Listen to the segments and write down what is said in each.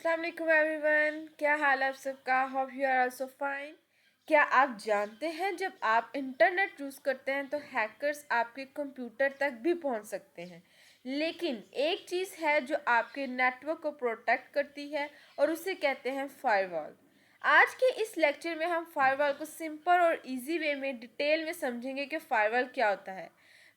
अस्सलाम वालेकुम एवरीवन, क्या हाल है आप सबका। Hope you are also fine. क्या आप जानते हैं जब आप इंटरनेट यूज़ करते हैं तो हैकर्स आपके कंप्यूटर तक भी पहुंच सकते हैं। लेकिन एक चीज़ है जो आपके नेटवर्क को प्रोटेक्ट करती है और उसे कहते हैं फायरवॉल। आज के इस लेक्चर में हम फायरवॉल को सिंपल और इजी वे में डिटेल में समझेंगे कि फायरवॉल क्या होता है।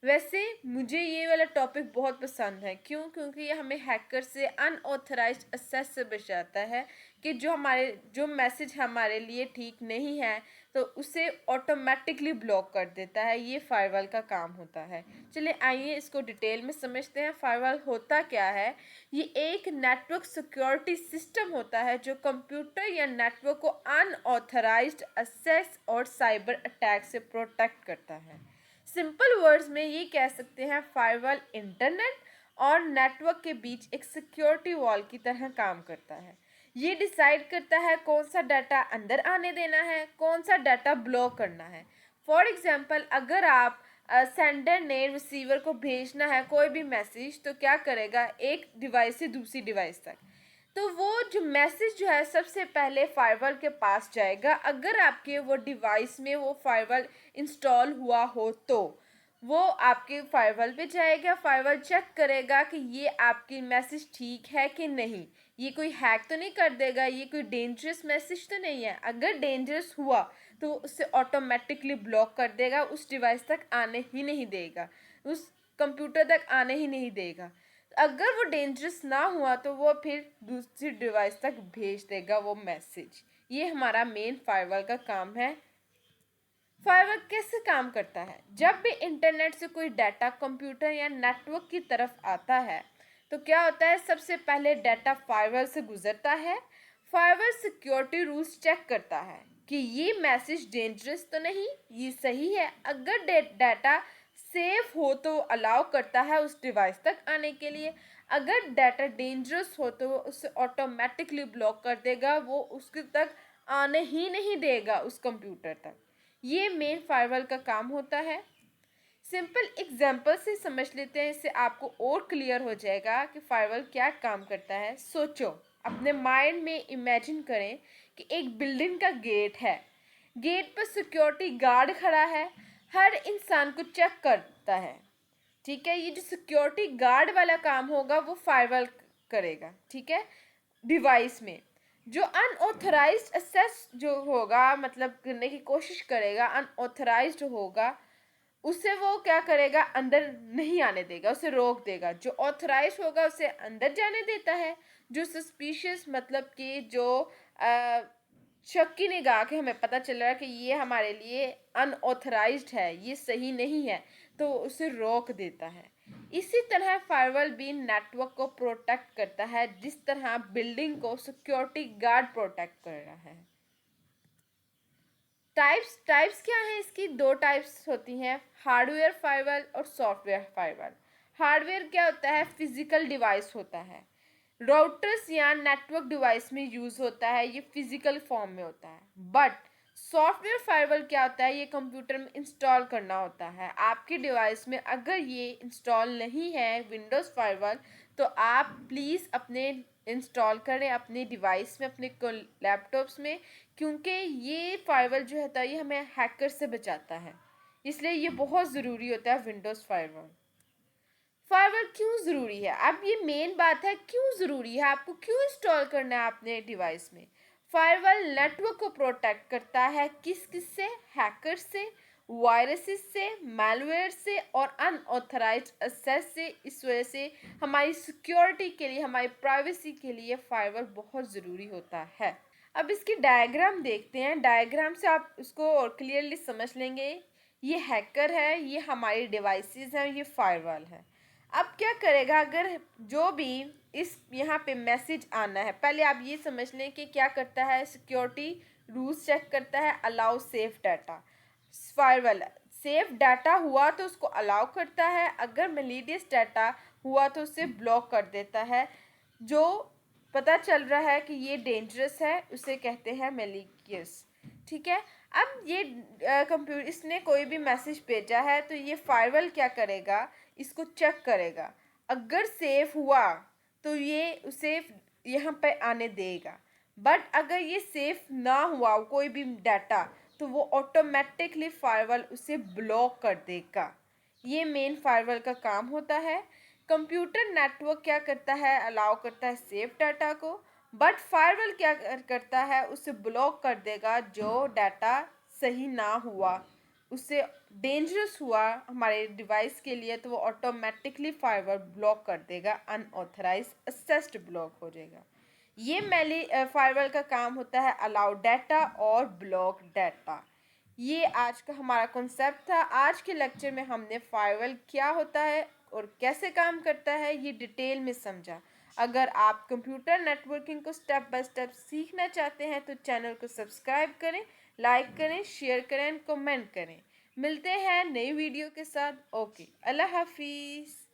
वैसे मुझे ये वाला टॉपिक बहुत पसंद है। क्योंकि ये हमें हैकर से अनऑथराइज्ड एक्सेस से बचाता है कि जो मैसेज हमारे लिए ठीक नहीं है तो उसे ऑटोमेटिकली ब्लॉक कर देता है। ये फायरवॉल का काम होता है। चलिए आइए इसको डिटेल में समझते हैं। फायरवॉल होता क्या है। ये एक नेटवर्क सिक्योरिटी सिस्टम होता है जो कंप्यूटर या नेटवर्क को अनऑथराइज्ड एक्सेस और साइबर अटैक से प्रोटेक्ट करता है। सिंपल वर्ड्स में ये कह सकते हैं फायरवॉल इंटरनेट और नेटवर्क के बीच एक सिक्योरिटी वॉल की तरह काम करता है। ये डिसाइड करता है कौन सा डाटा अंदर आने देना है, कौन सा डाटा ब्लॉक करना है। फॉर एग्जांपल अगर आप सेंडर ने रिसीवर को भेजना है कोई भी मैसेज तो क्या करेगा, एक डिवाइस से दूसरी डिवाइस तक, तो वो जो मैसेज जो है सबसे पहले फायरवॉल के पास जाएगा। अगर आपके वो डिवाइस में वो फायरवॉल इंस्टॉल हुआ हो तो वो आपके फायरवॉल पे जाएगा। फायरवॉल चेक करेगा कि ये आपकी मैसेज ठीक है कि नहीं, ये कोई हैक तो नहीं कर देगा, ये कोई डेंजरस मैसेज तो नहीं है। अगर डेंजरस हुआ तो उससे ऑटोमेटिकली ब्लॉक कर देगा, उस डिवाइस तक आने ही नहीं देगा, उस कंप्यूटर तक आने ही नहीं देगा। अगर वो डेंजरस ना हुआ तो वो फिर दूसरी डिवाइस तक भेज देगा वो मैसेज। ये हमारा मेन फायरवॉल का काम है। फायरवॉल कैसे काम करता है। जब भी इंटरनेट से कोई डाटा कंप्यूटर या नेटवर्क की तरफ आता है तो क्या होता है, सबसे पहले डाटा फायरवॉल से गुजरता है। फायरवॉल सिक्योरिटी रूल्स चेक करता है कि ये मैसेज डेंजरस तो नहीं, ये सही है। अगर डाटा सेफ हो तो अलाउ करता है उस डिवाइस तक आने के लिए। अगर डाटा डेंजरस हो तो वो उसे ऑटोमेटिकली ब्लॉक कर देगा, वो उसके तक आने ही नहीं देगा उस कंप्यूटर तक। ये मेन फायरवॉल का काम होता है। सिंपल एग्जांपल से समझ लेते हैं, इससे आपको और क्लियर हो जाएगा कि फायरवॉल क्या काम करता है। सोचो, अपने माइंड में इमेजिन करें कि एक बिल्डिंग का गेट है। गेट पर सिक्योरिटी गार्ड खड़ा है, हर इंसान को चेक करता है। ठीक है, ये जो सिक्योरिटी गार्ड वाला काम होगा वो फायरवॉल करेगा। ठीक है, डिवाइस में जो अनऑथराइज्ड एक्सेस जो होगा, मतलब करने की कोशिश करेगा, अनऑथराइज्ड होगा, उसे वो क्या करेगा, अंदर नहीं आने देगा, उसे रोक देगा। जो ऑथराइज होगा उसे अंदर जाने देता है। जो सस्पिशियस मतलब कि जो शक की निगाह के हमें पता चल रहा है कि ये हमारे लिए अनऑथराइज्ड है, ये सही नहीं है, तो उसे रोक देता है। इसी तरह फायरवॉल भी नेटवर्क को प्रोटेक्ट करता है जिस तरह बिल्डिंग को सिक्योरिटी गार्ड प्रोटेक्ट कर रहा है। टाइप्स टाइप्स क्या है इसकी, दो टाइप्स होती हैं, हार्डवेयर फायरवॉल और सॉफ्टवेयर फायरवॉल। हार्डवेयर क्या होता है, फिजिकल डिवाइस होता है, राउटर्स या नेटवर्क डिवाइस में यूज़ होता है, ये फिजिकल फॉर्म में होता है। बट सॉफ्टवेयर फायरवॉल क्या होता है, ये कंप्यूटर में इंस्टॉल करना होता है आपके डिवाइस में। अगर ये इंस्टॉल नहीं है विंडोज़ फायरवॉल तो आप प्लीज़ अपने इंस्टॉल करें अपने डिवाइस में, अपने लैपटॉप्स में, क्योंकि ये फायरवॉल जो होता है ये हमें हैकर से बचाता है, इसलिए ये बहुत ज़रूरी होता है विंडोज़ फायरवॉल। फायरवॉल क्यों ज़रूरी है, अब ये मेन बात है क्यों ज़रूरी है, आपको क्यों इंस्टॉल करना है अपने डिवाइस में। फायरवॉल नेटवर्क को प्रोटेक्ट करता है किस किस से, हैकर से, वायरसेस से, मैलवेयर से और अनऑथराइज्ड एक्सेस से। इस वजह से हमारी सिक्योरिटी के लिए, हमारी प्राइवेसी के लिए फायरवॉल बहुत ज़रूरी होता है। अब इसकी डायग्राम देखते हैं। डायग्राम से आप इसको और क्लियरली समझ लेंगे। ये हैकर है, ये हमारी डिवाइसेस हैं, ये फायरवॉल है। अब क्या करेगा, अगर जो भी इस यहाँ पे मैसेज आना है, पहले आप ये समझ लें कि क्या करता है, सिक्योरिटी रूल्स चेक करता है, allow safe data. Firewall safe data हुआ तो उसको अलाउ करता है, अगर मेलिडियस डाटा हुआ तो उसे ब्लॉक कर देता है। जो पता चल रहा है कि ये डेंजरस है उसे कहते हैं मेलिशियस। ठीक है, अब ये कंप्यूटर इसने कोई भी मैसेज भेजा है तो ये फायरवॉल क्या करेगा, इसको चेक करेगा। अगर सेफ हुआ तो ये उसे यहाँ पे आने देगा। बट अगर ये सेफ ना हुआ कोई भी डाटा, तो वो ऑटोमेटिकली फायरवॉल उसे ब्लॉक कर देगा। ये मेन फायरवॉल का काम होता है। कंप्यूटर नेटवर्क क्या करता है, अलाउ करता है सेफ डाटा को, बट फायरवॉल क्या करता है, उसे ब्लॉक कर देगा जो डाटा सही ना हुआ, उससे डेंजरस हुआ हमारे डिवाइस के लिए, तो वो ऑटोमेटिकली फायरवॉल ब्लॉक कर देगा, अनऑथराइज एक्सेस्ड ब्लॉक हो जाएगा। ये मेनली फायरवॉल का काम होता है अलाउ डाटा और ब्लॉक डाटा। ये आज का हमारा कॉन्सेप्ट था। आज के लेक्चर में हमने फायरवॉल क्या होता है और कैसे काम करता है ये डिटेल में समझा। अगर आप कंप्यूटर नेटवर्किंग को स्टेप बाय स्टेप सीखना चाहते हैं तो चैनल को सब्सक्राइब करें, लाइक करें, शेयर करें, कमेंट करें। मिलते हैं नई वीडियो के साथ। ओके, अल्लाह हाफिज़।